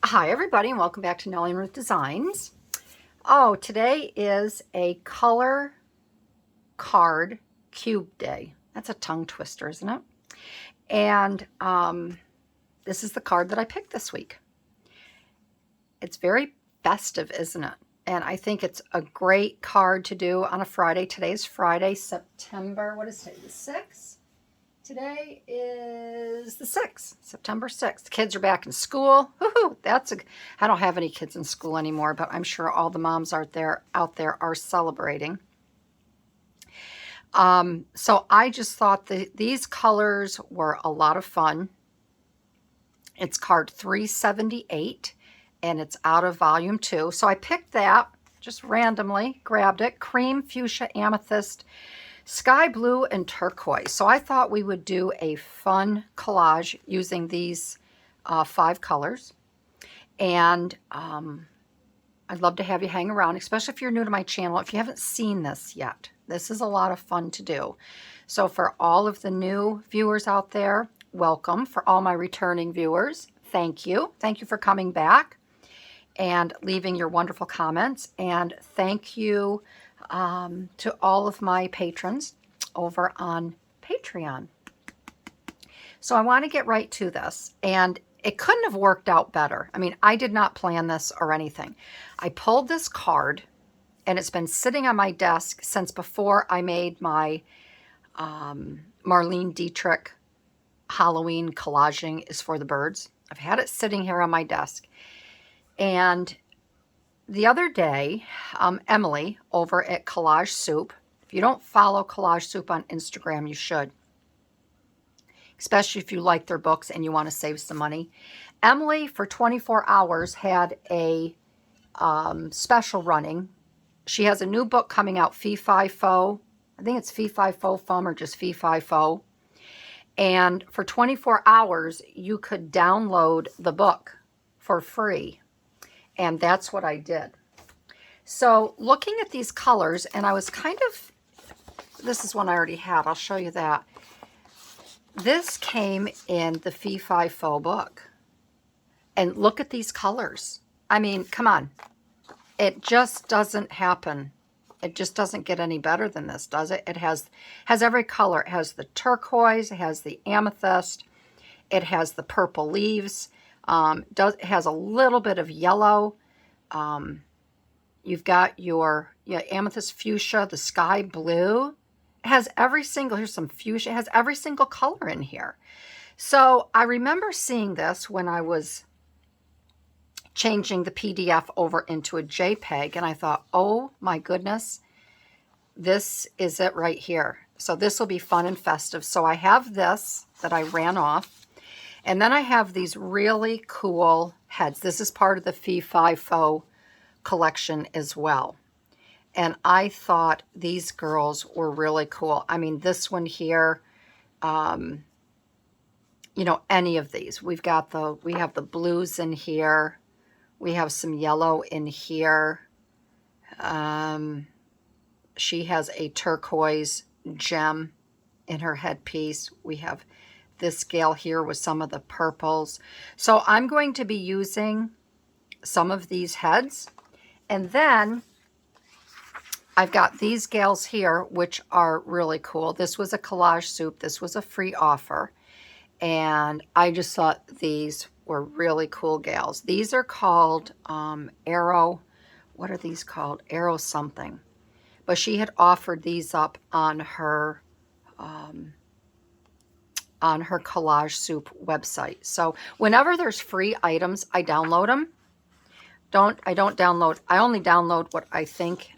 Hi everybody and welcome back to Nellie and Ruth Designs. Oh, today is a color card cube day. That's a tongue twister, isn't it? And this is the card that I picked this week. It's very festive, isn't it? And I think it's a great card to do on a Friday. Today's Friday, September, what is today, the 6th? Today is the 6th, September 6th. The kids are back in school. Woohoo! I don't have any kids in school anymore, but I'm sure all the moms out there are celebrating. So I just thought these colors were a lot of fun. It's card 378, and it's out of volume 2. So I picked that, just randomly grabbed it. Cream, fuchsia, amethyst, sky blue, and turquoise. So I thought we would do a fun collage using these 5 colors. And I'd love to have you hang around, especially if you're new to my channel. If you haven't seen this yet, this is a lot of fun to do. So for all of the new viewers out there, welcome. For all my returning viewers, thank you. Thank you for coming back and leaving your wonderful comments. And thank you to all of my patrons over on Patreon. So I want to get right to this, and it couldn't have worked out better. I mean, I did not plan this or anything. I pulled this card, and it's been sitting on my desk since before I made my Marlene Dietrich Halloween Collaging is for the Birds. I've had it sitting here on my desk, and the other day, Emilie over at Collage Soup, if you don't follow Collage Soup on Instagram, you should, especially if you like their books and you want to save some money. Emilie, for 24 hours, had a special running. She has a new book coming out, Fee Fi Fo. I think it's Fee Fi Fo Fum or just Fee Fi Fo. And for 24 hours, you could download the book for free. And that's what I did. So looking at these colors, and I was kind of, this is one I already had. I'll show you that. This came in the Fee Fi Fo book. And look at these colors. I mean, come on. It just doesn't happen. It just doesn't get any better than this, does it? It has every color. It has the turquoise. It has the amethyst. It has the purple leaves. It has a little bit of yellow. You've got your amethyst, fuchsia, the sky blue. It has every single, here's some fuchsia. It has every single color in here. So I remember seeing this when I was changing the PDF over into a JPEG, and I thought, oh my goodness, this is it right here. So this will be fun and festive. So I have this that I ran off. And then I have these really cool heads. This is part of the Fee Fi Fo collection as well. And I thought these girls were really cool. I mean, this one here, you know, any of these. We have the blues in here. We have some yellow in here. She has a turquoise gem in her headpiece. We have this gal here with some of the purples. So I'm going to be using some of these heads. And then I've got these gals here, which are really cool. This was a Collage Soup. This was a free offer. And I just thought these were really cool gals. These are called Arrow. What are these called? Arrow something. But she had offered these up on her Collage Soup website. So whenever there's free items, I download them. I only download what I think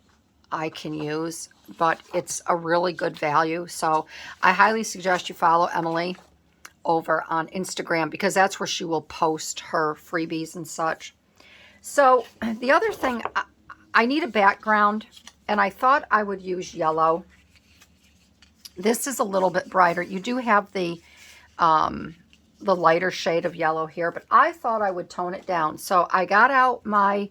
I can use, but it's a really good value. So I highly suggest you follow Emilie over on Instagram, because that's where she will post her freebies and such. So the other thing, I need a background, and I thought I would use yellow. This is a little bit brighter. You do have the lighter shade of yellow here, but I thought I would tone it down. So I got out my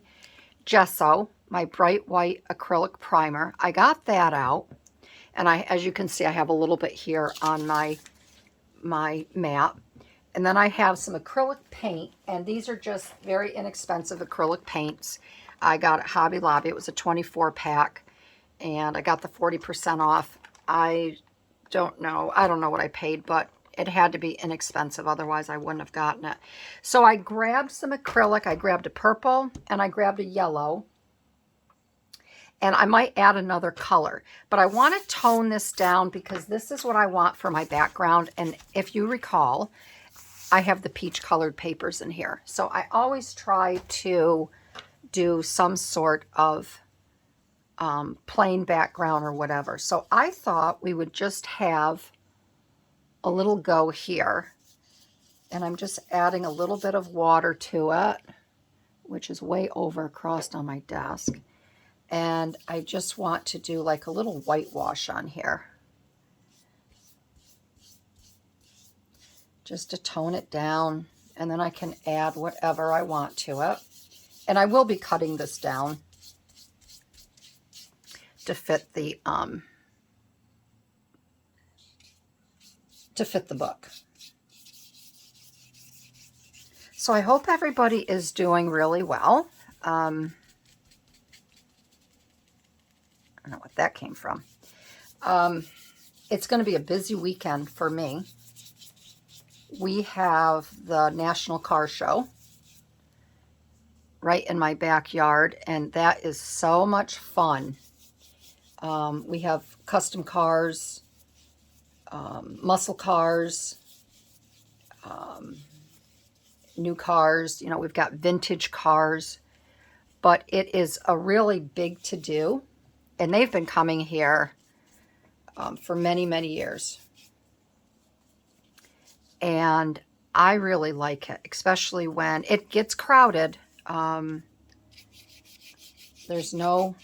gesso, my bright white acrylic primer. I got that out, and as you can see, I have a little bit here on my mat. And then I have some acrylic paint, and these are just very inexpensive acrylic paints. I got at Hobby Lobby. It was a 24 pack, and I got the 40% off. I don't know what I paid, but it had to be inexpensive, otherwise I wouldn't have gotten it. So I grabbed some acrylic. I grabbed a purple and I grabbed a yellow, and I might add another color, but I want to tone this down because this is what I want for my background. And if you recall, I have the peach colored papers in here, so I always try to do some sort of plain background or whatever. So I thought we would just have a little go here, and I'm just adding a little bit of water to it, which is way over across on my desk. And I just want to do like a little whitewash on here, just to tone it down, and then I can add whatever I want to it. And I will be cutting this down to fit the book. So I hope everybody is doing really well. I don't know what that came from. It's going to be a busy weekend for me. We have the National Car Show right in my backyard, and that is so much fun. We have custom cars, muscle cars, new cars, you know, we've got vintage cars, but it is a really big to-do, and they've been coming here for many, many years. And I really like it, especially when it gets crowded. There's no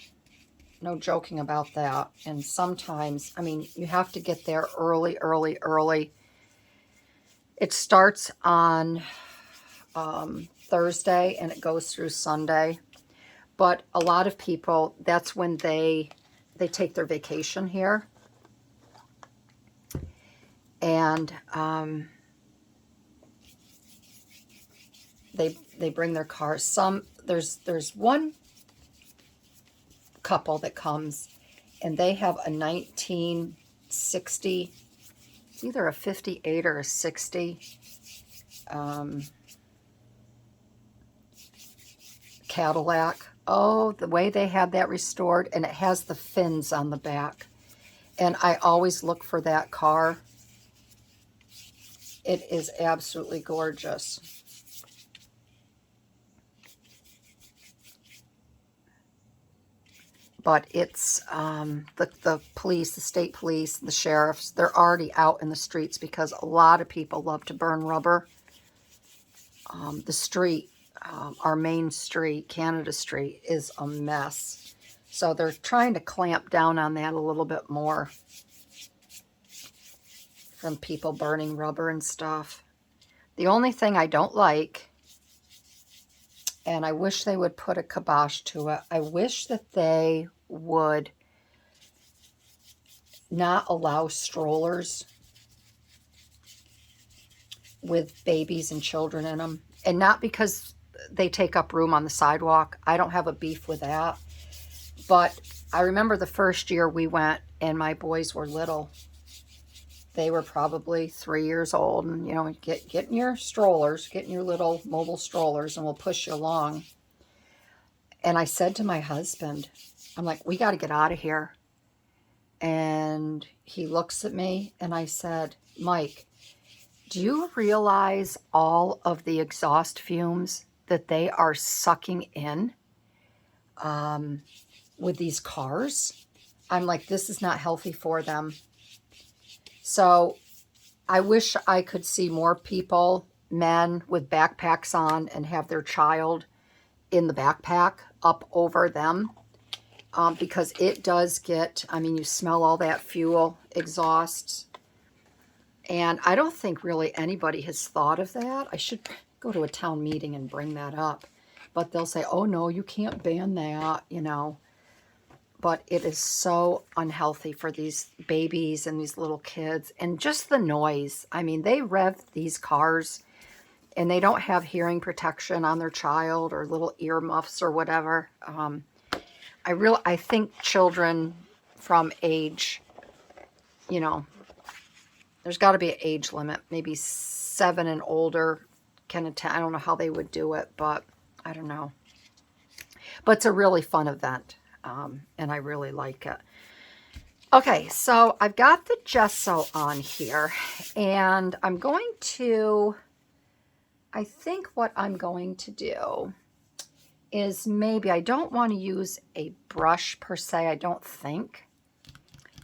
joking about that. And sometimes, I mean, you have to get there early. It starts on Thursday and it goes through Sunday. But a lot of people, that's when they take their vacation here. And they bring their cars. There's one couple that comes, and they have a 1960, it's either a 58 or a 60 Cadillac. Oh, the way they had that restored, and it has the fins on the back. And I always look for that car. It is absolutely gorgeous. But it's the police, the state police, the sheriffs, they're already out in the streets because a lot of people love to burn rubber. The street, our main street, Canada Street, is a mess. So they're trying to clamp down on that a little bit more from people burning rubber and stuff. The only thing I don't like, and I wish they would put a kibosh to it, I wish that they would not allow strollers with babies and children in them. And not because they take up room on the sidewalk. I don't have a beef with that. But I remember the first year we went and my boys were little. They were probably 3 years old, and, you know, get in your strollers, get in your little mobile strollers, and we'll push you along. And I said to my husband, I'm like, we got to get out of here. And he looks at me, and I said, Mike, do you realize all of the exhaust fumes that they are sucking in with these cars? I'm like, this is not healthy for them. So I wish I could see more people, men with backpacks on, and have their child in the backpack up over them, because it does get, I mean, you smell all that fuel exhausts. And I don't think really anybody has thought of that. I should go to a town meeting and bring that up. But they'll say, oh no, you can't ban that, you know. but it is so unhealthy for these babies and these little kids. And just the noise. I mean, they rev these cars and they don't have hearing protection on their child or little earmuffs or whatever. I think children from age, you know, there's got to be an age limit. Maybe 7 and older can attend. I don't know how they would do it, but I don't know. But it's a really fun event, and I really like it. Okay, so I've got the gesso on here, and I'm going to, I think what I'm going to do is maybe, I don't want to use a brush per se, I don't think,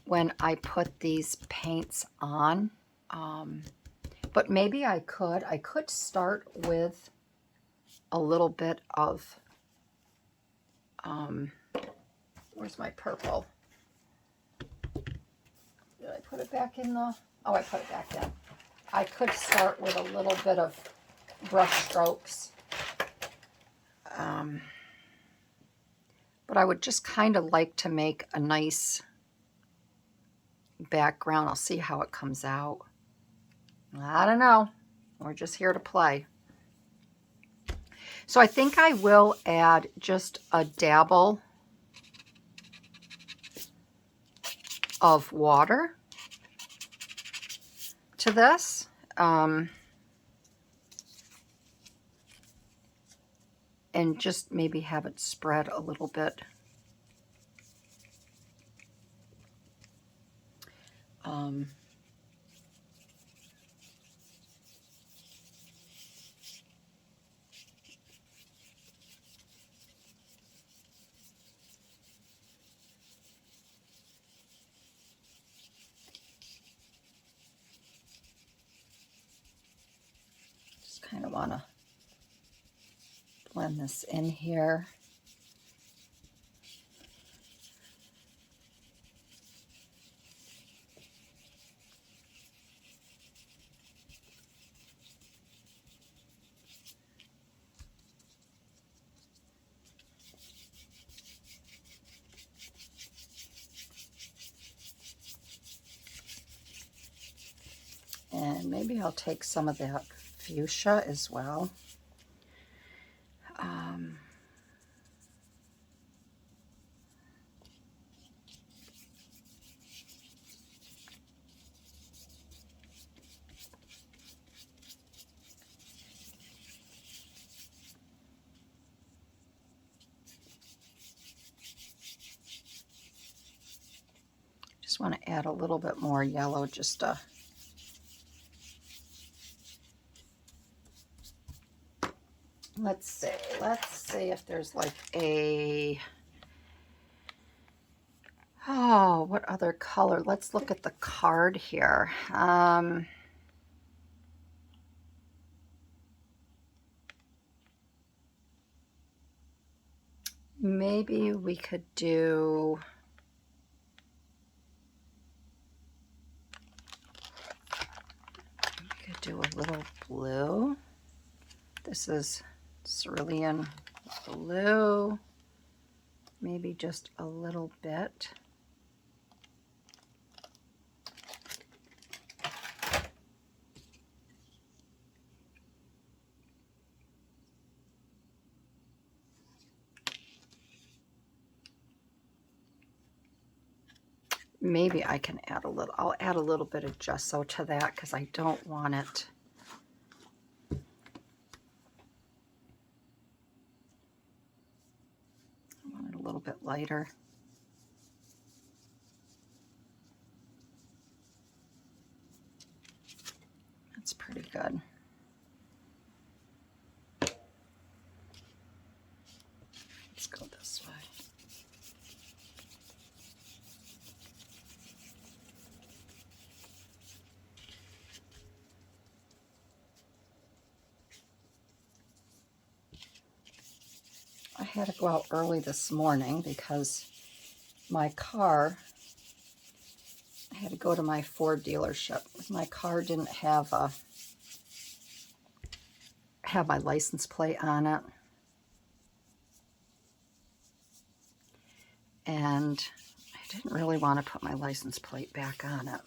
when I put these paints on. But maybe I could start with a little bit of, where's my purple? Did I put it back in the, oh, I put it back in. I could start with a little bit of brush strokes. But I would just kind of like to make a nice background. I'll see how it comes out. I don't know. We're just here to play. So I think I will add just a dabble of water to this. And just maybe have it spread a little bit. Just kind of want to blend this in here. And maybe I'll take some of that fuchsia as well. Just want to add a little bit more yellow, just to let's see if there's like a, oh, what other color? Let's look at the card here. Maybe we could do, a little blue. This is cerulean blue. Maybe just a little bit. Maybe I can add a little, I'll add a little bit of gesso to that because I don't want it. I want it a little bit lighter. That's pretty good. Let's go this way. I had to go out early this morning because my car, I had to go to my Ford dealership. My car didn't have my license plate on it. And I didn't really want to put my license plate back on it.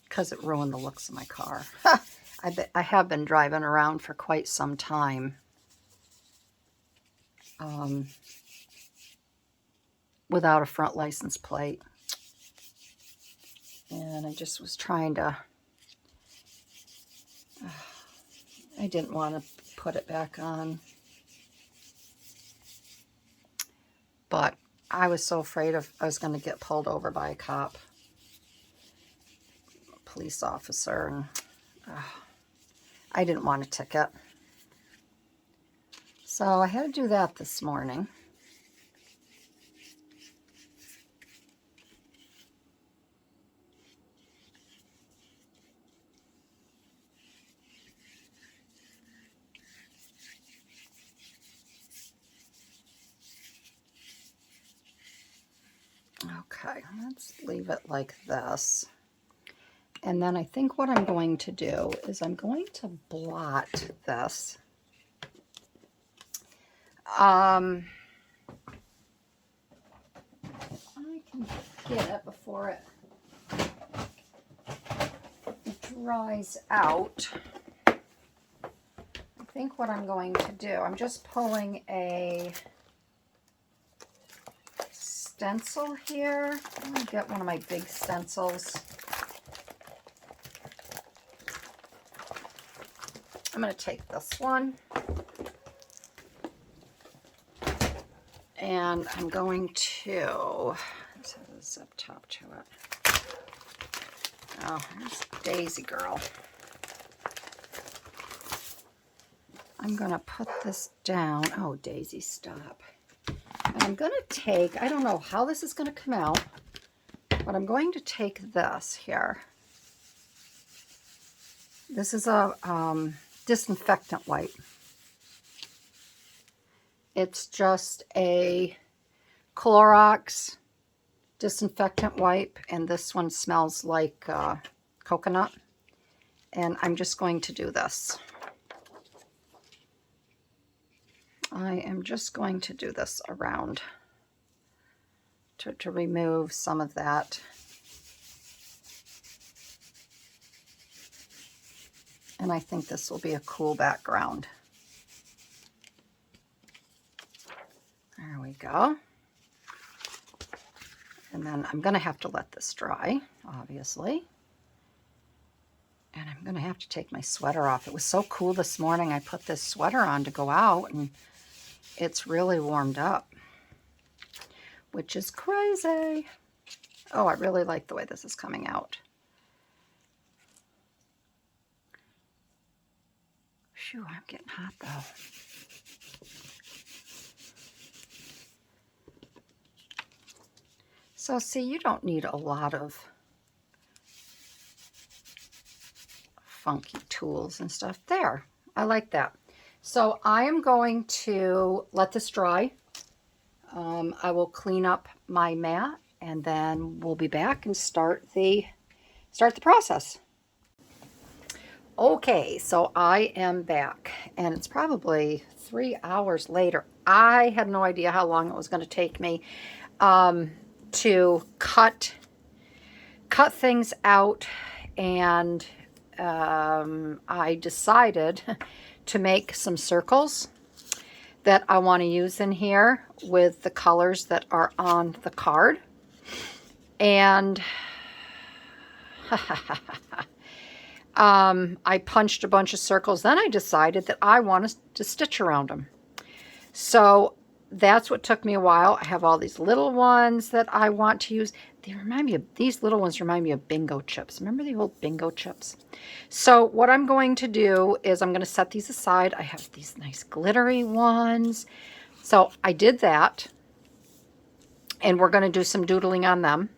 Because it ruined the looks of my car. I have been driving around for quite some time without a front license plate. And I just was trying to, I didn't want to put it back on. But I was so afraid I was going to get pulled over by a cop, police officer, and I didn't want a ticket. So I had to do that this morning. Okay, let's leave it like this. And then I think what I'm going to do is I'm going to blot this. I can get it before it dries out. I think what I'm going to do, I'm just pulling a stencil here. I'm going to get one of my big stencils. I'm going to take this one. And I'm going to, let's have a zip top to it. Oh, there's Daisy girl. I'm going to put this down. Oh, Daisy, stop. And I'm going to take, I don't know how this is going to come out, but I'm going to take this here. This is a disinfectant wipe. It's just a Clorox disinfectant wipe, and this one smells like coconut. And I'm just going to do this. I am just going to do this around to remove some of that. And I think this will be a cool background. There we go. And then I'm going to have to let this dry, obviously. And I'm going to have to take my sweater off. It was so cool this morning. I put this sweater on to go out, and it's really warmed up, which is crazy. Oh, I really like the way this is coming out. Phew, I'm getting hot though. So see, you don't need a lot of funky tools and stuff. There, I like that. So I am going to let this dry. I will clean up my mat, and then we'll be back and start the process. Okay, so I am back, and it's probably 3 hours later. I had no idea how long it was going to take me to cut things out, and I decided to make some circles that I want to use in here with the colors that are on the card. And I punched a bunch of circles. Then I decided that I wanted to stitch around them. So that's what took me a while. I have all these little ones that I want to use. These little ones remind me of bingo chips. Remember the old bingo chips? So what I'm going to do is I'm going to set these aside. I have these nice glittery ones. So I did that. And we're going to do some doodling on them.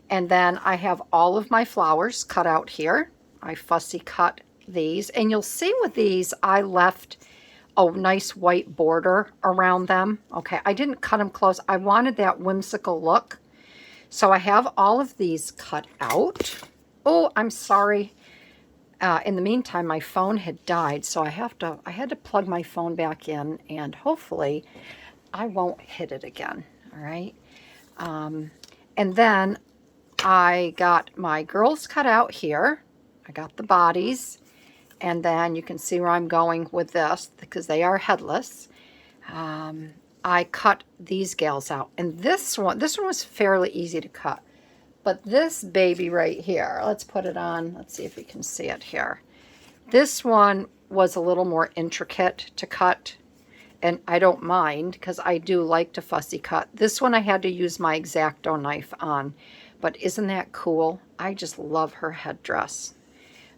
And then I have all of my flowers cut out here. I fussy cut these. And you'll see with these, I left a nice white border around them. Okay, I didn't cut them close. I wanted that whimsical look. So I have all of these cut out. Oh, I'm sorry. In the meantime, my phone had died, so I had to plug my phone back in, and hopefully I won't hit it again, all right? And then I got my girls cut out here. I got the bodies, and then you can see where I'm going with this because they are headless. I cut these gals out, and this one was fairly easy to cut. But this baby right here, let's put it on. Let's see if you can see it here. This one was a little more intricate to cut, and I don't mind because I do like to fussy cut. This one I had to use my X-Acto knife on, but isn't that cool? I just love her headdress.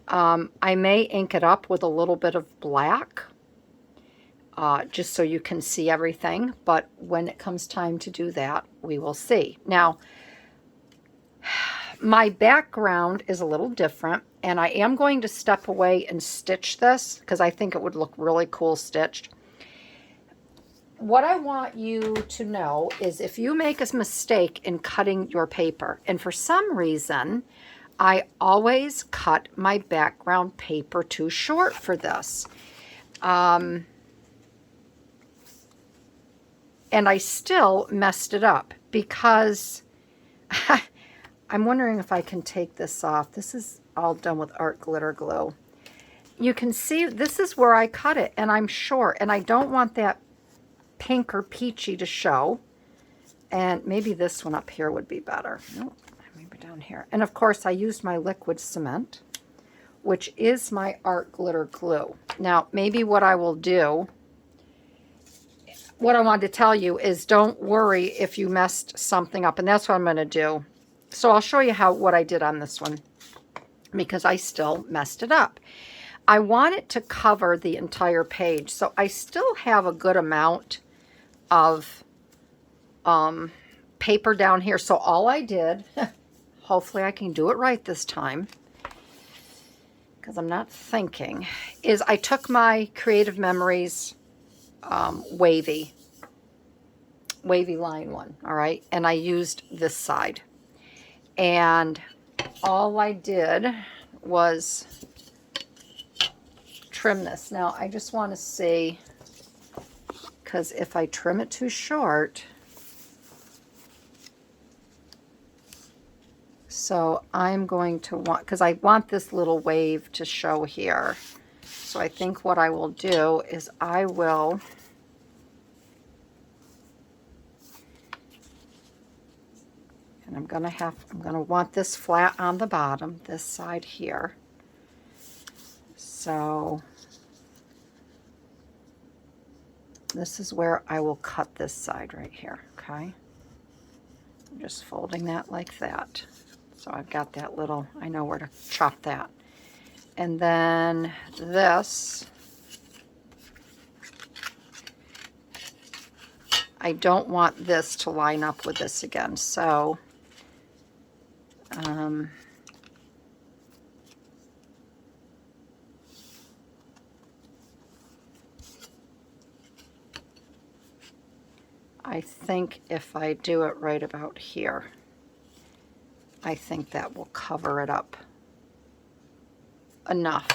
I may ink it up with a little bit of black, just so you can see everything, but when it comes time to do that, we will see. Now, my background is a little different, and I am going to step away and stitch this because I think it would look really cool stitched. What I want you to know is if you make a mistake in cutting your paper, and for some reason, I always cut my background paper too short for this. And I still messed it up because I'm wondering if I can take this off. This is all done with art glitter glue. You can see this is where I cut it, and I'm short, and I don't want that pink or peachy to show. And maybe this one up here would be better. Nope, maybe down here. And of course I used my liquid cement, which is my art glitter glue. Now maybe what I will do, what I wanted to tell you is don't worry if you messed something up, and that's what I'm going to do. So I'll show you what I did on this one because I still messed it up. I want it to cover the entire page, so I still have a good amount of paper down here. So all I did, hopefully I can do it right this time because I'm not thinking, is I took my Creative Memories wavy line one, all right, and I used this side, and all I did was trim this. Now I just want to see, because if I trim it too short, so I'm going to want, because I want this little wave to show here, so I think what I will do is I will and I'm going to want this flat on the bottom, this side here. So this is where I will cut this side right here, okay? I'm just folding that like that. So I've got that little, I know where to chop that. And then this, I don't want this to line up with this again, so I think if I do it right about here, I think that will cover it up enough.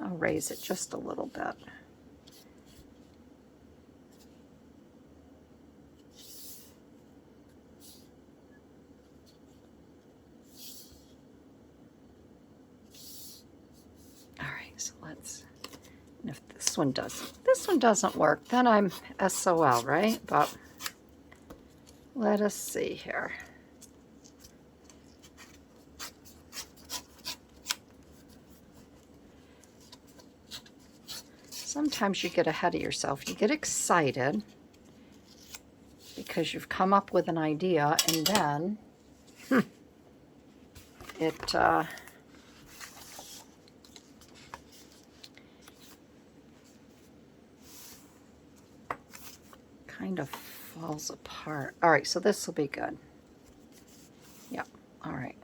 I'll raise it just a little bit. All right, so let's, and if this one doesn't work, then I'm SOL, right? But let us see here. Sometimes you get ahead of yourself. You get excited because you've come up with an idea, and then it kind of falls apart. All right, so this will be good. Yep, all right.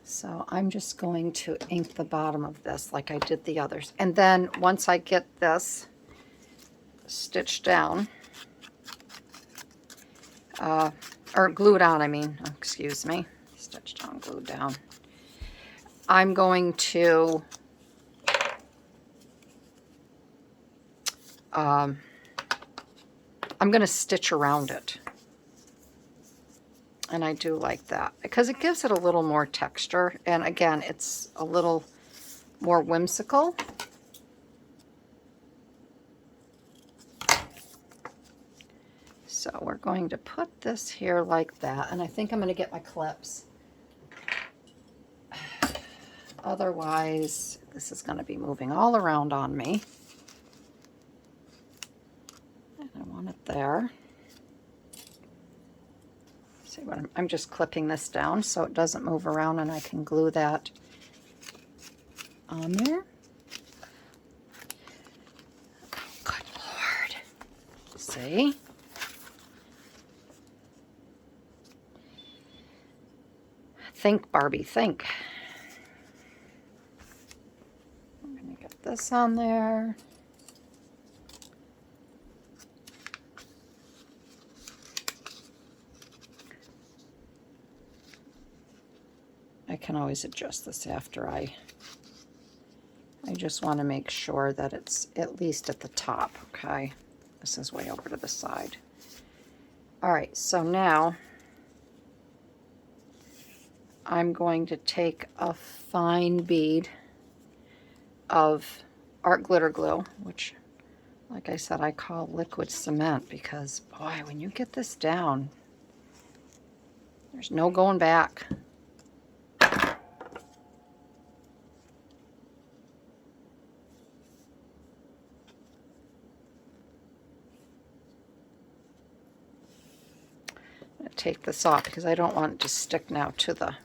So I'm just going to ink the bottom of this like I did the others. And then once I get this stitched down, or glued on, I mean, excuse me, stitched on, glued down, I'm going to I'm going to stitch around it. And I do like that because it gives it a little more texture. And again, it's a little more whimsical. So we're going to put this here like that. And I think I'm going to get my clips. Otherwise, this is going to be moving all around on me. And I want it there. See what I'm just clipping this down so it doesn't move around, and I can glue that on there. Oh, good Lord. See? Think, Barbie, think. I'm going to get this on there. I can always adjust this after I just want to make sure that it's at least at the top, okay? This is way over to the side. All right, so now I'm going to take a fine bead of art glitter glue, which, like I said, I call liquid cement because, boy, when you get this down, there's no going back. Take this off because I don't want it to stick now to the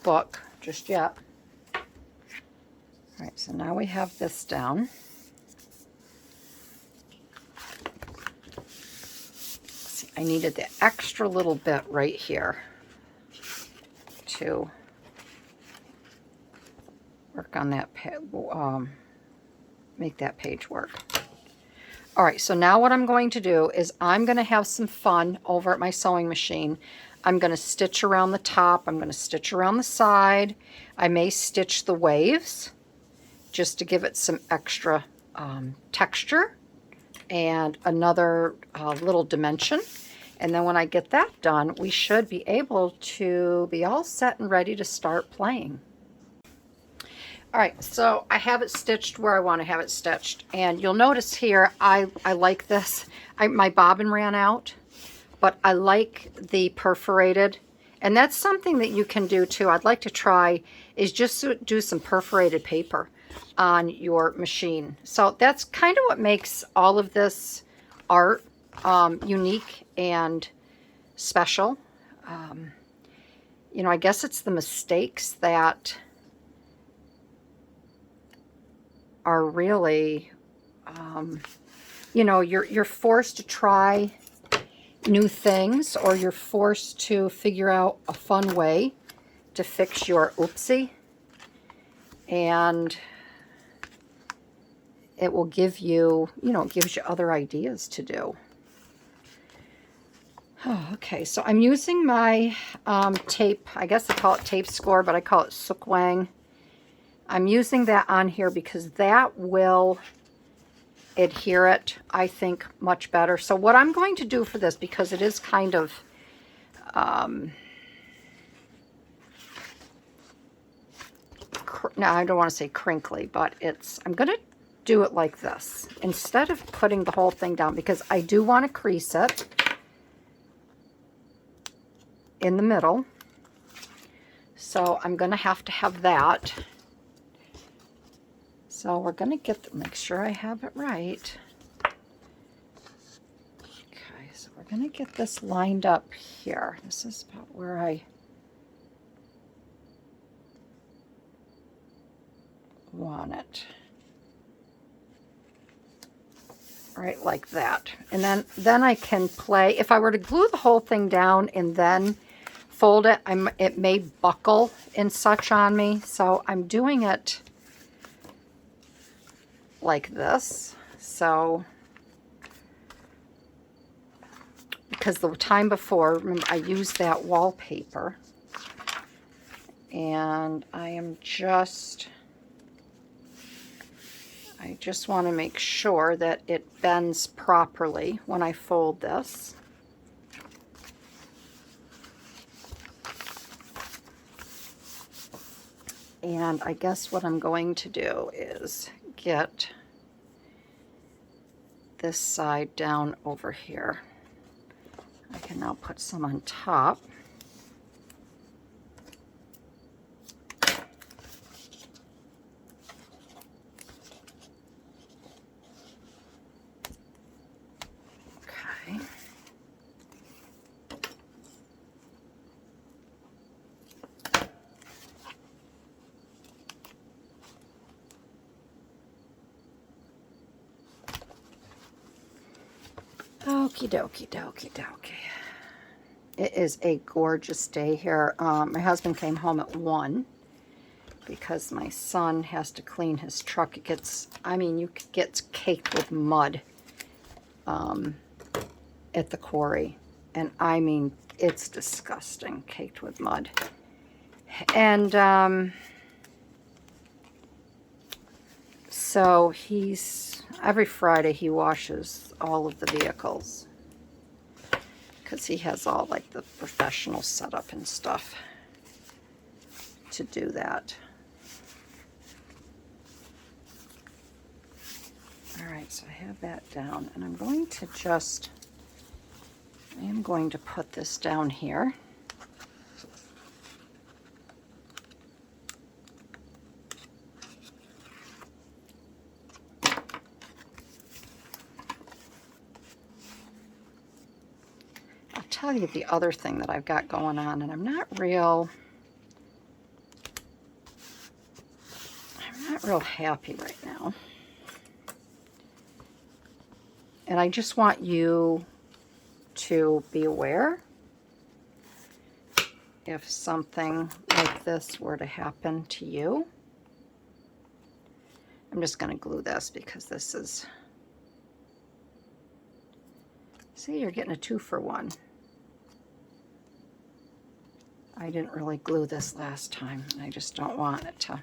book just yet. All right, so now we have this down. See, I needed the extra little bit right here to work on that, make that page work. All right, so now what I'm going to do is I'm going to have some fun over at my sewing machine. I'm going to stitch around the top. I'm going to stitch around the side. I may stitch the waves just to give it some extra texture and another little dimension. And then when I get that done, we should be able to be all set and ready to start playing. All right, so I have it stitched where I want to have it stitched. And you'll notice here, I like this. My bobbin ran out, but I like the perforated. And that's something that you can do too. I'd like to try is just to do some perforated paper on your machine. So that's kind of what makes all of this art unique and special. You know, I guess it's the mistakes that are really, you know, you're forced to try new things, or you're forced to figure out a fun way to fix your oopsie, and it will give you, you know, it gives you other ideas to do. Oh, okay, so I'm using my tape. I guess I call it tape score, but I call it Sukwang. I'm using that on here because that will adhere it, I think, much better. So what I'm going to do for this, because it is kind of now I don't want to say crinkly, but I'm going to do it like this instead of putting the whole thing down, because I do want to crease it in the middle. So I'm going to have that. So we're going to make sure I have it right. Okay, so we're going to get this lined up here. This is about where I want it. Right, like that. And then I can play. If I were to glue the whole thing down and then fold it, it may buckle and such on me. So I'm doing it like this. So, because the time before, remember, I used that wallpaper, and I am just, I just want to make sure that it bends properly when I fold this. And I guess what I'm going to do is get this side down over here. I can now put some on top. Okay. Okie dokie dokie dokie. It is a gorgeous day here. My husband came home at 1 because my son has to clean his truck. It gets, I mean, you get caked with mud at the quarry. And I mean, it's disgusting, caked with mud. And so he's, every Friday he washes all of the vehicles because he has all like the professional setup and stuff to do that. All right, so I have that down, and I'm going to just, I am going to put this down here. I'll tell you the other thing that I've got going on, and I'm not real happy right now. And I just want you to be aware if something like this were to happen to you. I'm just going to glue this because this is, see, you're getting a 2-for-1. I didn't really glue this last time. I just don't want it to.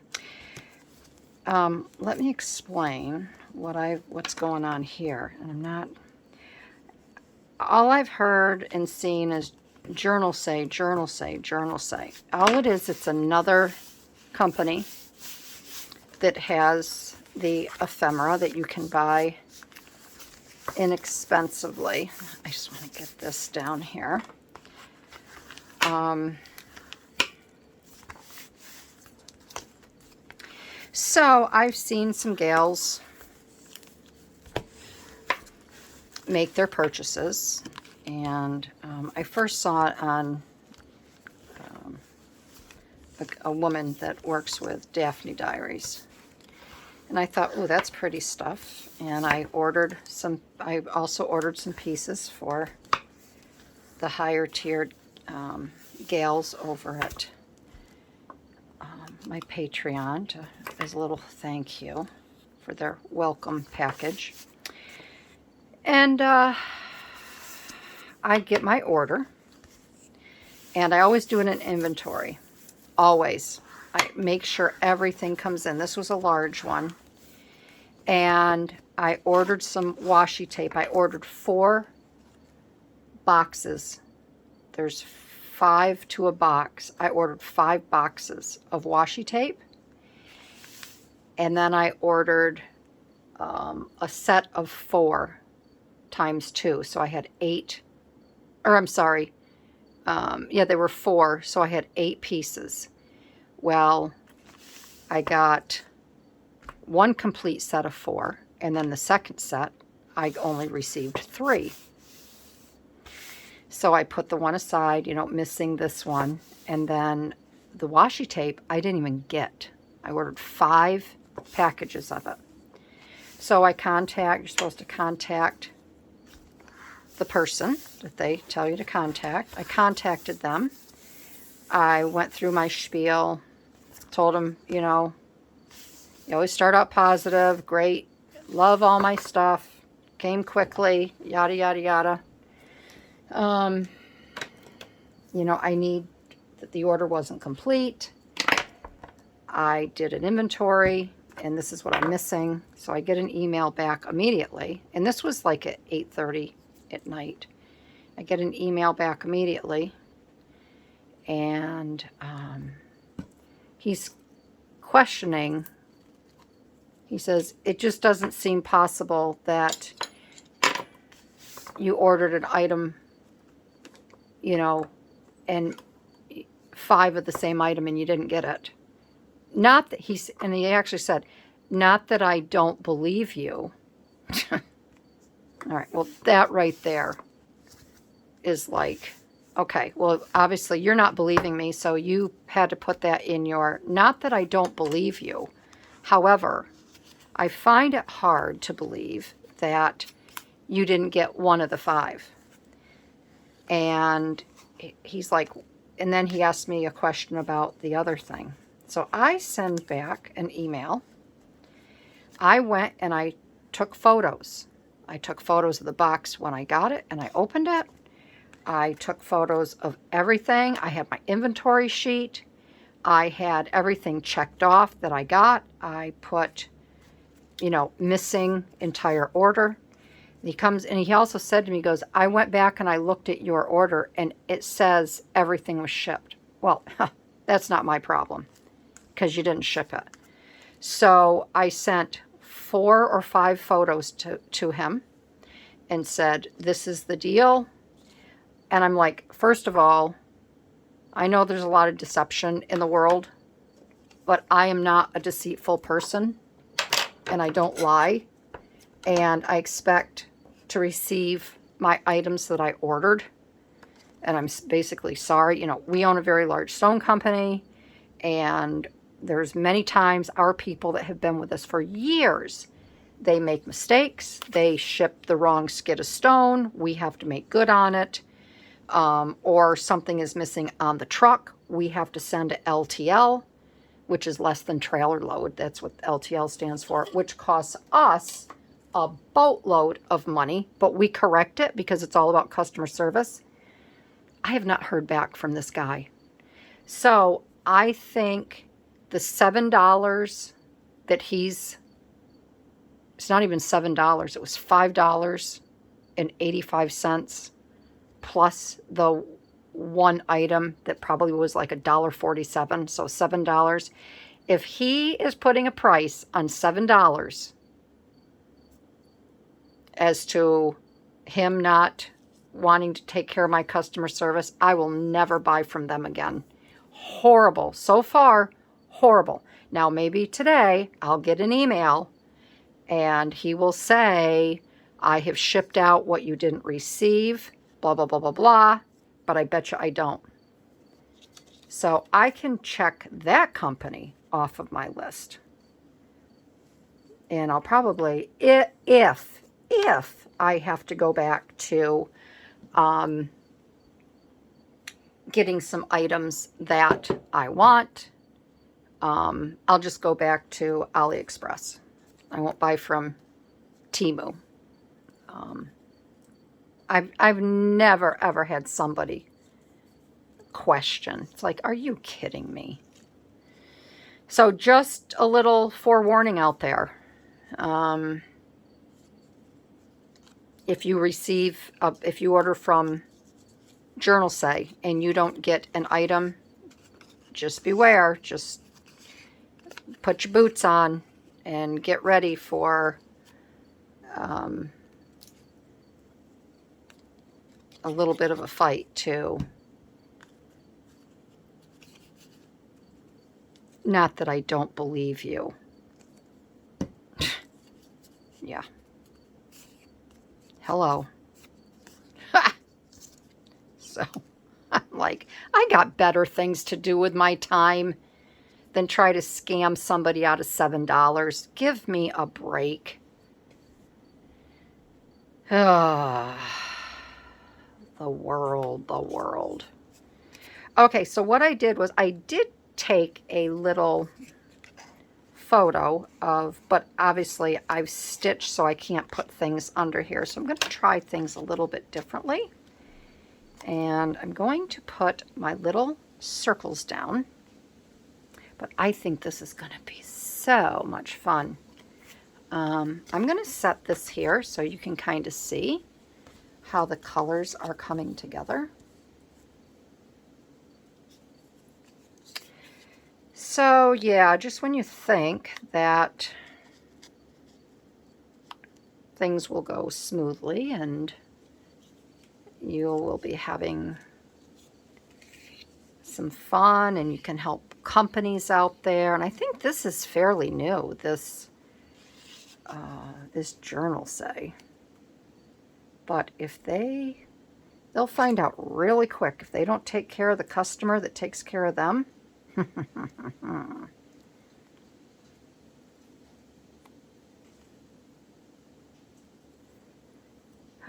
Let me explain what's going on here. And I'm not, all I've heard and seen is journal say, journal say, journal say. All it is, it's another company that has the ephemera that you can buy inexpensively. I just want to get this down here. So I've seen some gals make their purchases, and I first saw it on a woman that works with Daphne Diaries, and I thought, oh, that's pretty stuff. And I also ordered some pieces for the higher tiered gals over at my Patreon as a little thank you for their welcome package. And I get my order, and I always do an inventory. Always. I make sure everything comes in. This was a large one. And I ordered some washi tape. I ordered 4 boxes. There's 5 to a box. I ordered 5 boxes of washi tape. And then I ordered a set of 4 times 2. So I had 8, or I'm sorry. Yeah, they were 4. So I had 8 pieces. Well, I got 1 complete set of 4. And then the second set, I only received 3. So I put the one aside, you know, missing this one. And then the washi tape, I didn't even get. I ordered 5 packages of it. So you're supposed to contact the person that they tell you to contact. I contacted them. I went through my spiel, told them, you know, you always start out positive, great, love all my stuff, came quickly, yada, yada, yada. You know, the order wasn't complete. I did an inventory, and this is what I'm missing. So I get an email back immediately. And this was like at 8:30 at night. I get an email back immediately. And he's questioning. He says, it just doesn't seem possible that you ordered an item, you know, and 5 of the same item and you didn't get it. Not that he's, and he actually said, not that I don't believe you. All right, well, that right there is like, okay, well, obviously you're not believing me, so you had to put that in your, not that I don't believe you. However, I find it hard to believe that you didn't get 1 of the 5. And he's like, and then he asked me a question about the other thing. So I send back an email. I went and I took photos. I took photos of the box when I got it and I opened it. I took photos of everything. I had my inventory sheet. I had everything checked off that I got. I put, you know, missing entire order. He comes and he also said to me, he goes, I went back and I looked at your order and it says everything was shipped. Well, that's not my problem because you didn't ship it. So I sent 4 or 5 photos to him and said, this is the deal. And I'm like, first of all, I know there's a lot of deception in the world, but I am not a deceitful person and I don't lie. And I expect to receive my items that I ordered. And I'm basically sorry. You know, we own a very large stone company, and there's many times our people that have been with us for years, they make mistakes. They ship the wrong skid of stone. We have to make good on it. Or something is missing on the truck. We have to send a LTL, which is less than trailer load. That's what LTL stands for, which costs us a boatload of money, but we correct it because it's all about customer service. I have not heard back from this guy. So I think the $7 that it's not even $7, it was $5.85 plus the one item that probably was like $1.47, so $7. If he is putting a price on $7 as to him not wanting to take care of my customer service, I will never buy from them again. Horrible. So far, horrible. Now, maybe today I'll get an email and he will say, I have shipped out what you didn't receive, blah, blah, blah, blah, blah, but I bet you I don't. So I can check that company off of my list. And I'll probably, if I have to go back to getting some items that I want, I'll just go back to AliExpress. I won't buy from Temu. I've never, ever had somebody question. It's like, are you kidding me? So just a little forewarning out there. If you if you order from Journal Say and you don't get an item, just beware. Just put your boots on and get ready for a little bit of a fight too. Not that I don't believe you. Yeah. Hello. So I'm like, I got better things to do with my time than try to scam somebody out of $7. Give me a break. The world. Okay, so what I did was I did take a little photo of, but obviously I've stitched so I can't put things under here. So I'm going to try things a little bit differently. And I'm going to put my little circles down. But I think this is going to be so much fun. I'm going to set this here so you can kind of see how the colors are coming together. So yeah, just when you think that things will go smoothly and you will be having some fun and you can help companies out there. And I think this is fairly new, this journal say. But if they'll find out really quick if they don't take care of the customer that takes care of them.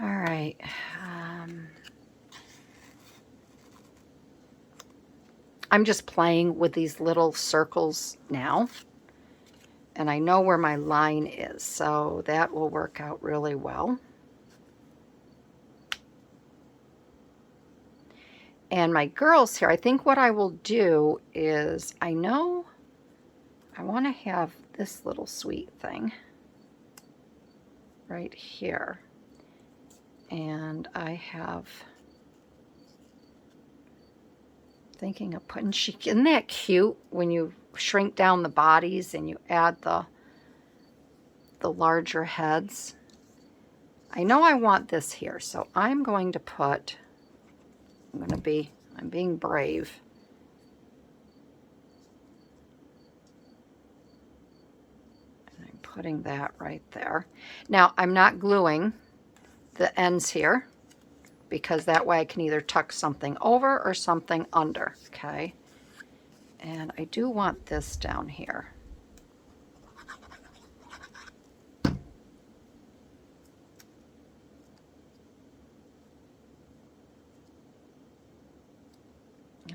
All right. I'm just playing with these little circles now. And I know where my line is, so that will work out really well. And my girls here, I think what I will do is, I know I want to have this little sweet thing right here. And I have thinking of putting, isn't that cute when you shrink down the bodies and you add the larger heads? I know I want this here, so I'm going to put, I'm being brave. And I'm putting that right there. Now, I'm not gluing the ends here, because that way I can either tuck something over or something under, okay? And I do want this down here. And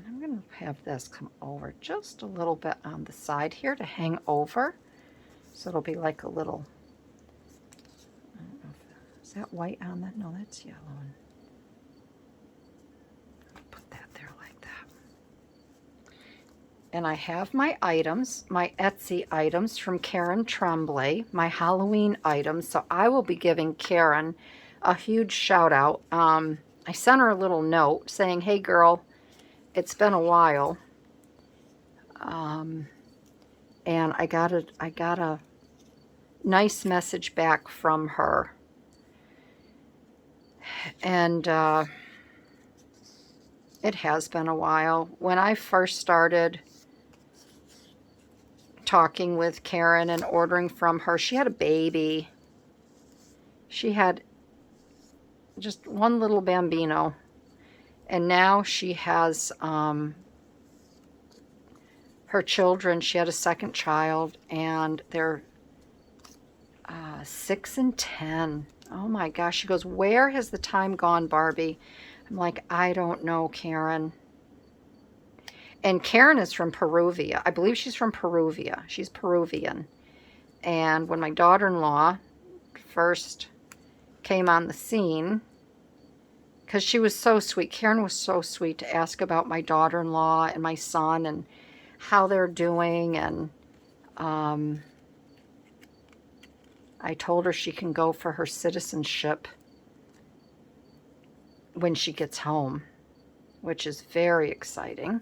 I'm going to have this come over just a little bit on the side here to hang over. So it'll be like a little, I don't know if, is that white on that? No, that's yellow. And I have my items, my Etsy items from Karen Tremblay, my Halloween items. So I will be giving Karen a huge shout out. I sent her a little note saying, hey girl, it's been a while. And I got a nice message back from her. And it has been a while. When I first started talking with Karen and ordering from her, she had a baby. She had just one little bambino, and now she has her children. She had a second child, and they're 6 and 10. Oh my gosh. She goes, where has the time gone, Barbie? I'm like, I don't know, Karen. And Karen is from Perugia. I believe she's from Perugia. She's Peruvian. And when my daughter-in-law first came on the scene, because she was so sweet, Karen was so sweet to ask about my daughter-in-law and my son and how they're doing. And I told her she can go for her citizenship when she gets home, which is very exciting.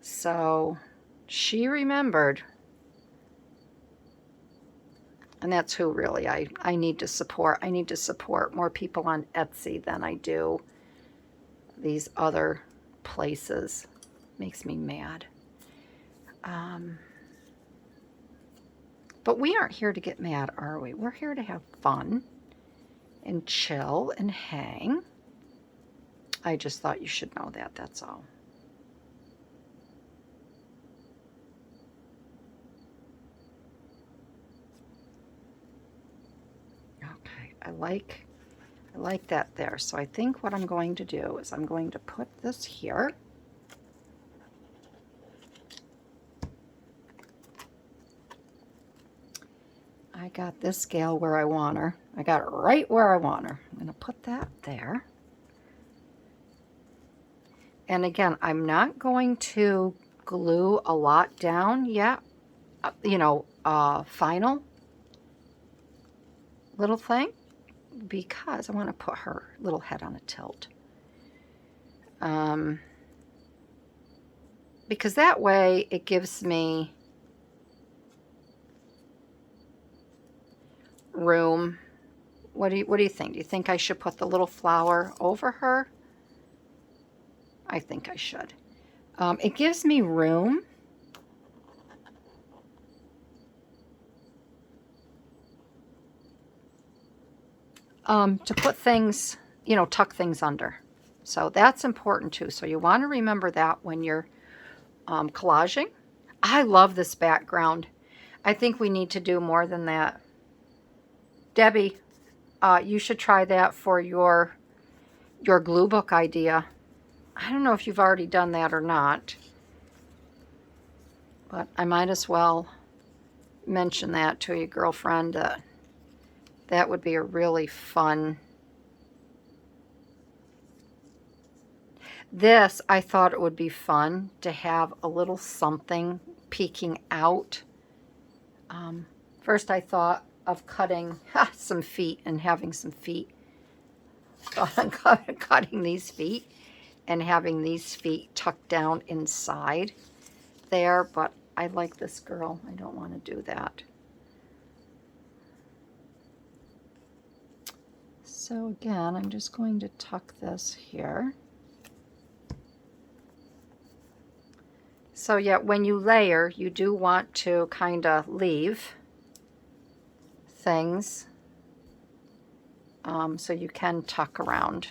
So she remembered. And that's who really I need to support. I need to support more people on Etsy than I do these other places. Makes me mad. But we aren't here to get mad, are we? We're here to have fun and chill and hang. I just thought you should know that, that's all. Okay, I like that there. So I think what I'm going to do is I'm going to put this here. I got this gal where I want her. I got it right where I want her. I'm going to put that there. And again, I'm not going to glue a lot down yet, you know, final little thing, because I want to put her little head on a tilt. Because that way it gives me room. What do you think? Do you think I should put the little flower over her? I think I should. It gives me room to put things, you know, tuck things under. So that's important too. So you want to remember that when you're collaging. I love this background. I think we need to do more than that. Debbie, you should try that for your glue book idea. I don't know if you've already done that or not, but I might as well mention that to your girlfriend. That would be a really fun. This, I thought it would be fun to have a little something peeking out. First I thought of cutting some feet and having some feet. Cutting these feet and having these feet tucked down inside there, but I like this girl. I don't want to do that. So again, I'm just going to tuck this here. So yeah, when you layer, you do want to kind of leave things so you can tuck around.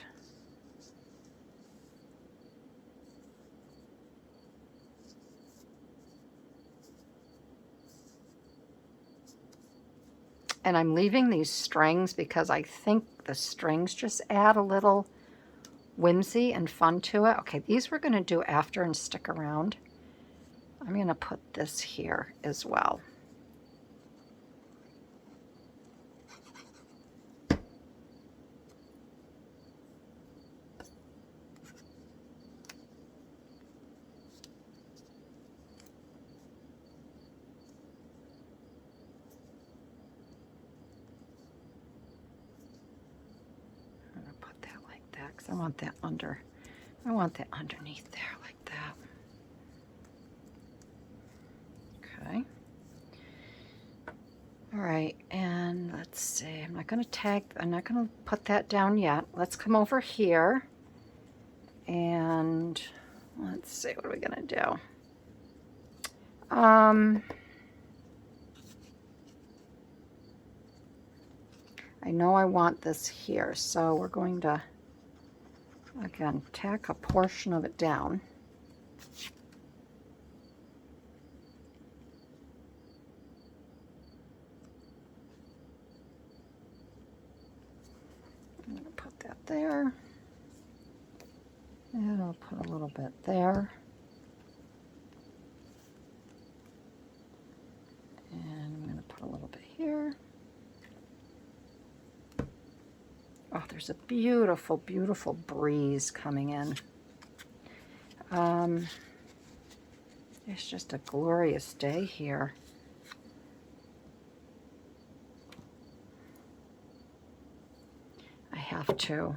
And I'm leaving these strings because I think the strings just add a little whimsy and fun to it. Okay, these we're going to do after and stick around. I'm going to put this here as well. I'm going to put that like that because I want that underneath there like that. Okay. All right, and let's see. I'm not going to put that down yet. Let's come over here and let's see, what are we going to do? I know I want this here, so we're going to, again, tack a portion of it down. I'm going to put that there. And I'll put a little bit there. And I'm going to put a little bit here. Oh, there's a beautiful, beautiful breeze coming in. It's just a glorious day here. I have to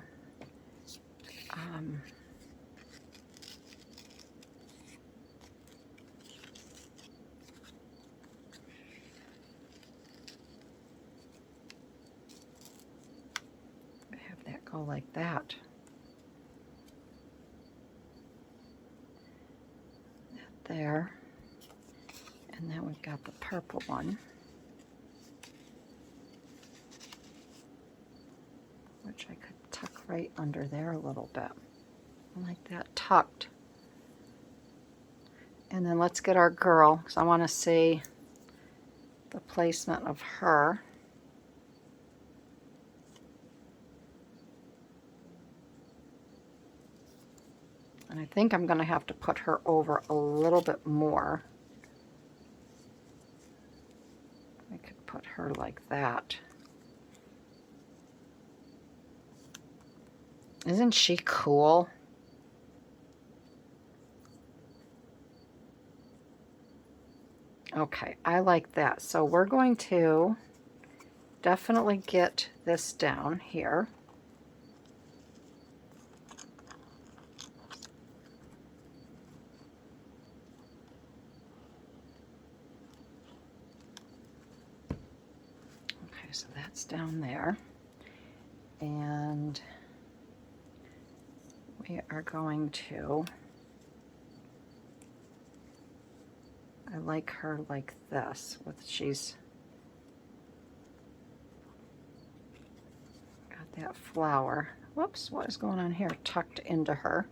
have that go like that. That there. And then we've got the purple one, which I could tuck right under there a little bit. Like that, tucked. And then let's get our girl, because I want to see the placement of her. And I think I'm going to have to put her over a little bit more. I could put her like that. Isn't she cool? Okay, I like that. So we're going to definitely get this down here. Okay, so that's down there. And we are going to, I like her like this, with she's got that flower. Whoops, what is going on here? Tucked into her.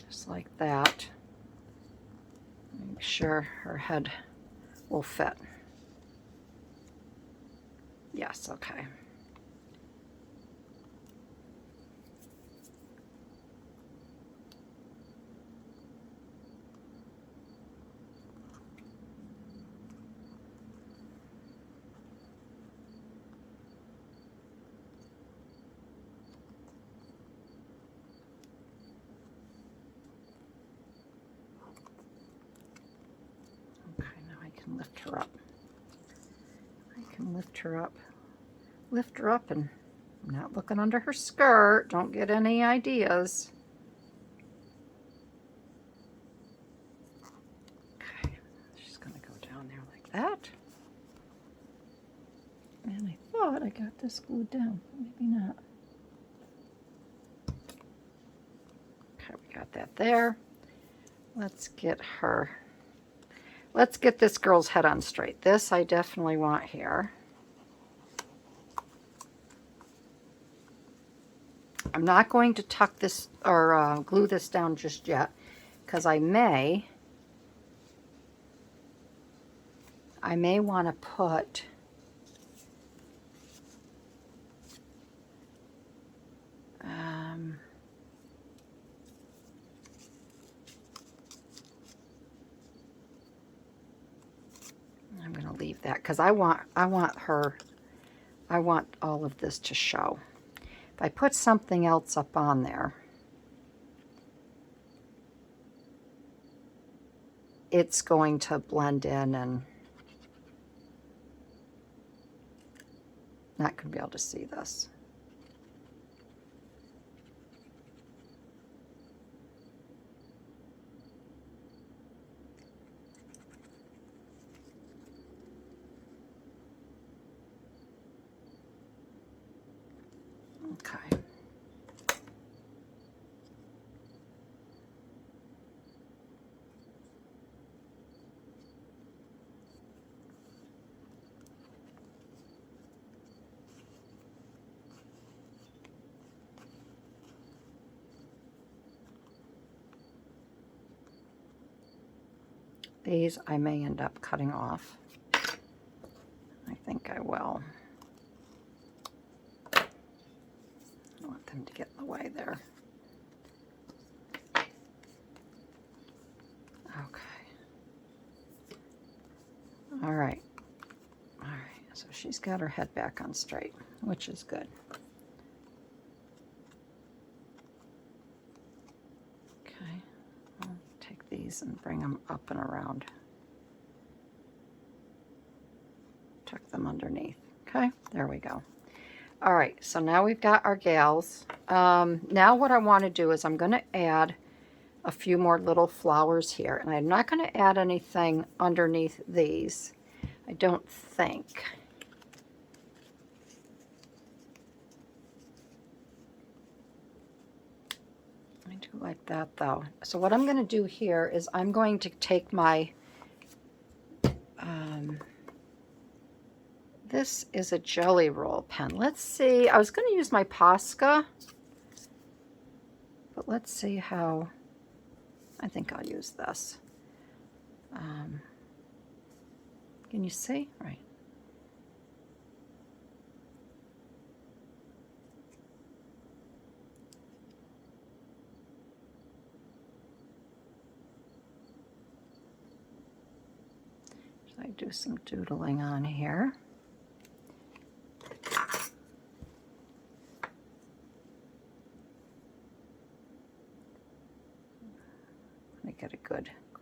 Just like that. Make sure her head will fit. Yes, okay. Okay, now I can lift her up. I can lift her up. Lift her up, and I'm not looking under her skirt. Don't get any ideas. Okay, she's gonna go down there like that. And I thought I got this glued down, maybe not. Okay, we got that there. Let's get her, let's get this girl's head on straight. This I definitely want here. I'm not going to tuck this or glue this down just yet, because I may want to put I'm going to leave that because I want all of this to show. If I put something else up on there, it's going to blend in and not going to be able to see this. Okay. These I may end up cutting off. I think I will. I don't want them to get in the way there. Okay. All right. All right. So she's got her head back on straight, which is good. Okay. I'll take these and bring them up and around. Tuck them underneath. Okay. There we go. All right. So now we've got our gals. Now what I want to do is I'm going to add a few more little flowers here, and I'm not going to add anything underneath these, I don't think. I do like that though. So what I'm going to do here is I'm going to take my this is a Jelly Roll pen. Let's see, I was going to use my Posca, but let's see how. I think I'll use this. Can you see? Right. So I do some doodling on here.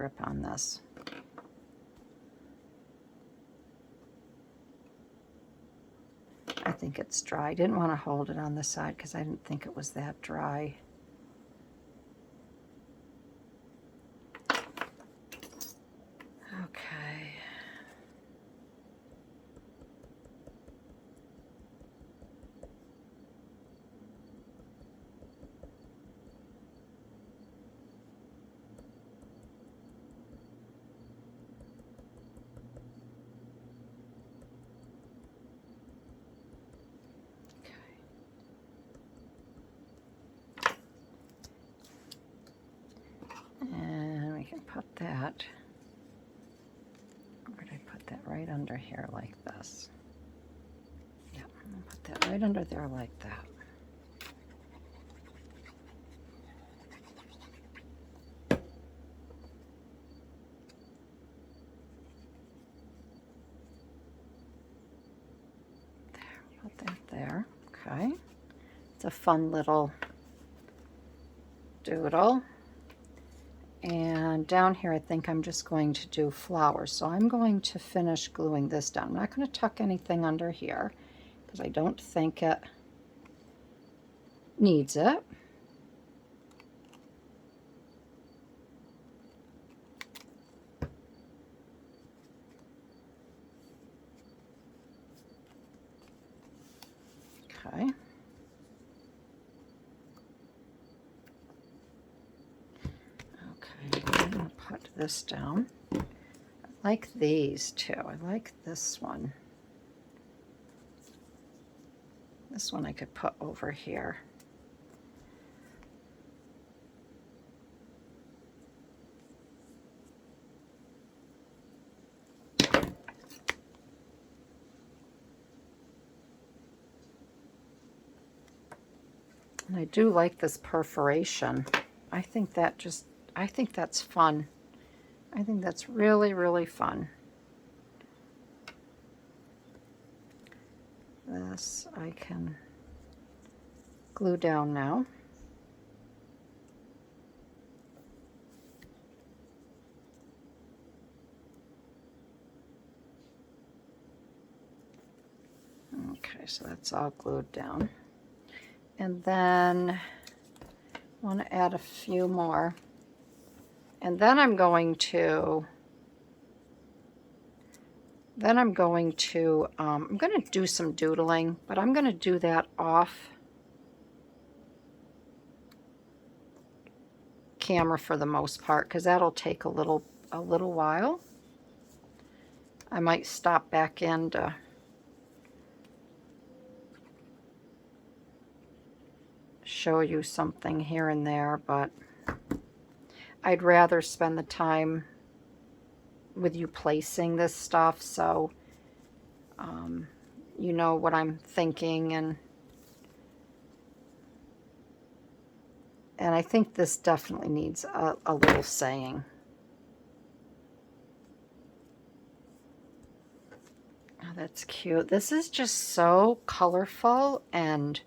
grip on this. I think it's dry. I didn't want to hold it on the side because I didn't think it was that dry. Okay. And we can put that, where did I put that? Right under here like this. Yeah, I'm gonna put that right under there like that. There, put that there, okay. It's a fun little doodle. And down here, I think I'm just going to do flowers. So I'm going to finish gluing this down. I'm not going to tuck anything under here because I don't think it needs it. Okay. I'm going to put this down. I like these too. I like this one. This one I could put over here. And I do like this perforation. I think that's fun. I think that's really, really fun. This I can glue down now. Okay, so that's all glued down. And then I want to add a few more. And then I'm going to do some doodling, but I'm going to do that off camera for the most part because that'll take a little while. I might stop back in to show you something here and there, but I'd rather spend the time with you placing this stuff so you know what I'm thinking, and I think this definitely needs a little saying. Oh, that's cute. This is just so colorful and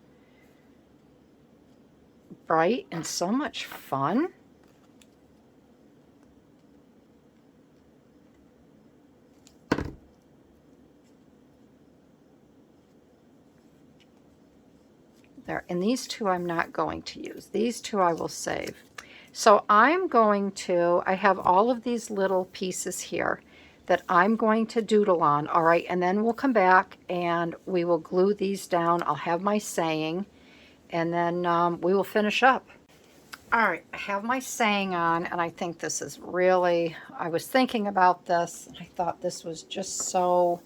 bright and so much fun. There, and these two I'm not going to use. These two I will save. So I'm going to, I have all of these little pieces here that I'm going to doodle on, all right, and then we'll come back and we will glue these down. I'll have my saying, and then we will finish up. All right, I have my saying on, and I think this is really, I was thinking about this, and I thought this was just so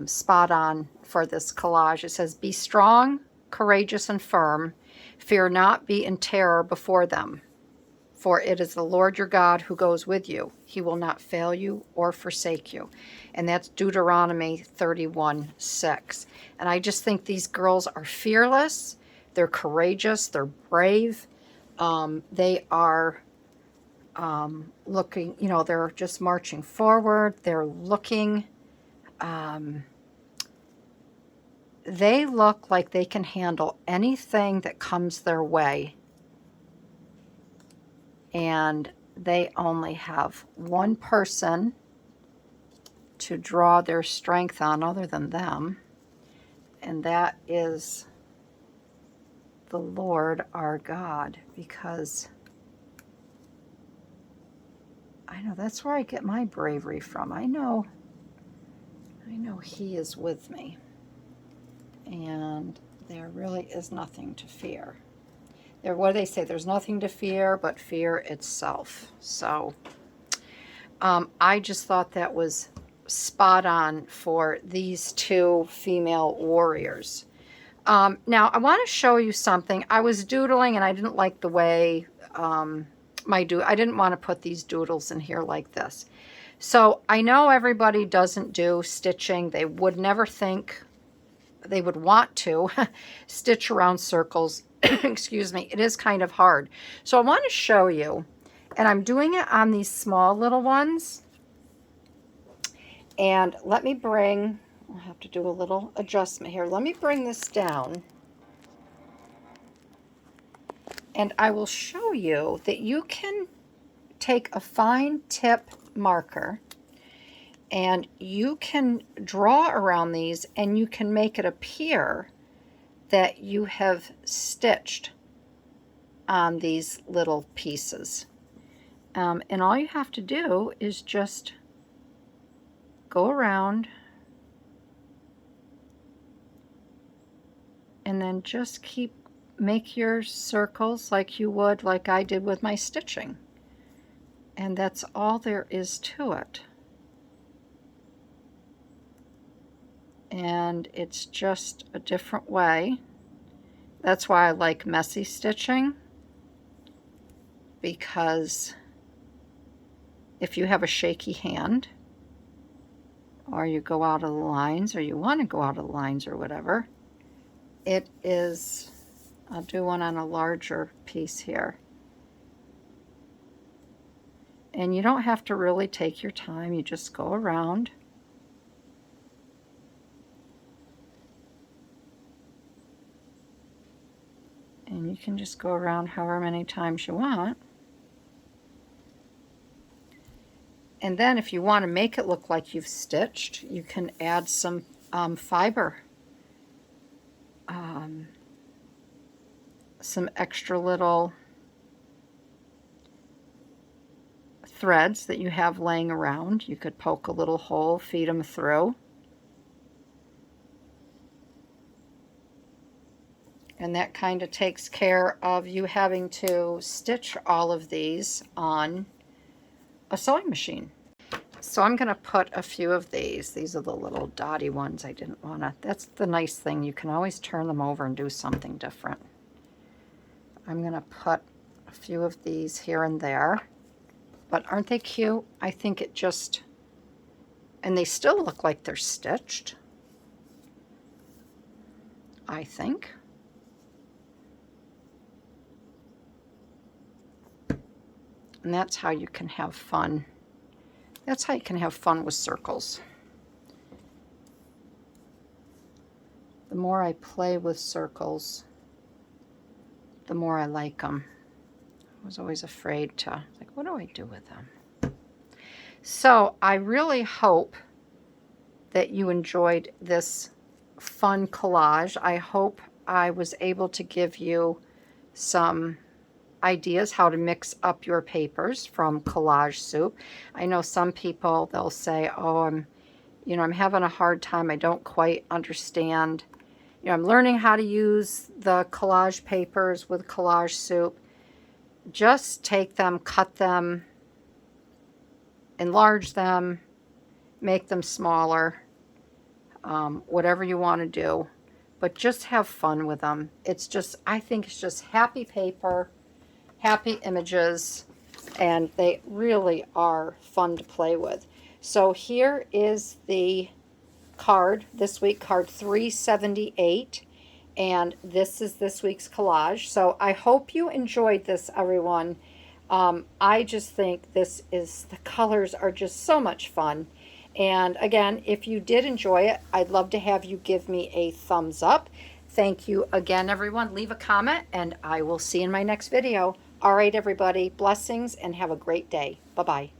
spot on for this collage. It says, "Be strong, courageous, and firm. Fear not, be in terror before them. For it is the Lord your God who goes with you. He will not fail you or forsake you." And that's Deuteronomy 31:6. And I just think these girls are fearless. They're courageous. They're brave. They are looking, you know, they're just marching forward. They're looking, they look like they can handle anything that comes their way. And they only have one person to draw their strength on other than them, and that is the Lord our God, because I know that's where I get my bravery from. I know He is with me, and there really is nothing to fear. What do they say? There's nothing to fear but fear itself. So I just thought that was spot on for these two female warriors. Now I want to show you something. I was doodling and I didn't like the way I didn't want to put these doodles in here like this. So I know everybody doesn't do stitching. They would never think they would want to stitch around circles. Excuse me. It is kind of hard. So I want to show you, and I'm doing it on these small little ones. And let me bring, I'll have to do a little adjustment here. Let me bring this down. And I will show you that you can take a fine tip marker and you can draw around these and you can make it appear that you have stitched on these little pieces. And all you have to do is just go around and then just make your circles like you would, like I did with my stitching. And that's all there is to it. And it's just a different way. That's why I like messy stitching, because if you have a shaky hand, or you go out of the lines, or you want to go out of the lines or whatever, it is, I'll do one on a larger piece here. And you don't have to really take your time, you just go around. And you can just go around however many times you want. And then if you want to make it look like you've stitched, you can add some fiber. Some extra little threads that you have laying around. You could poke a little hole, feed them through. And that kind of takes care of you having to stitch all of these on a sewing machine. So I'm going to put a few of these. These are the little dotty ones I didn't want to. That's the nice thing. You can always turn them over and do something different. I'm going to put a few of these here and there. But aren't they cute? I think it just, and they still look like they're stitched, I think. And that's how you can have fun. That's how you can have fun with circles. The more I play with circles, the more I like them. I was always afraid to, like, what do I do with them? So I really hope that you enjoyed this fun collage. I hope I was able to give you some ideas how to mix up your papers from Collage Soup. I know some people, they'll say, oh, I'm having a hard time. I don't quite understand. I'm learning how to use the collage papers with Collage Soup. Just take them, cut them, enlarge them, make them smaller, whatever you want to do. But just have fun with them. It's just, I think it's just happy paper, happy images, and they really are fun to play with. So here is the card, this week, card 378, and this is this week's collage. So I hope you enjoyed this, everyone. I just think the colors are just so much fun. And again, if you did enjoy it, I'd love to have you give me a thumbs up. Thank you again, everyone. Leave a comment, and I will see you in my next video. All right, everybody, blessings and have a great day. Bye-bye.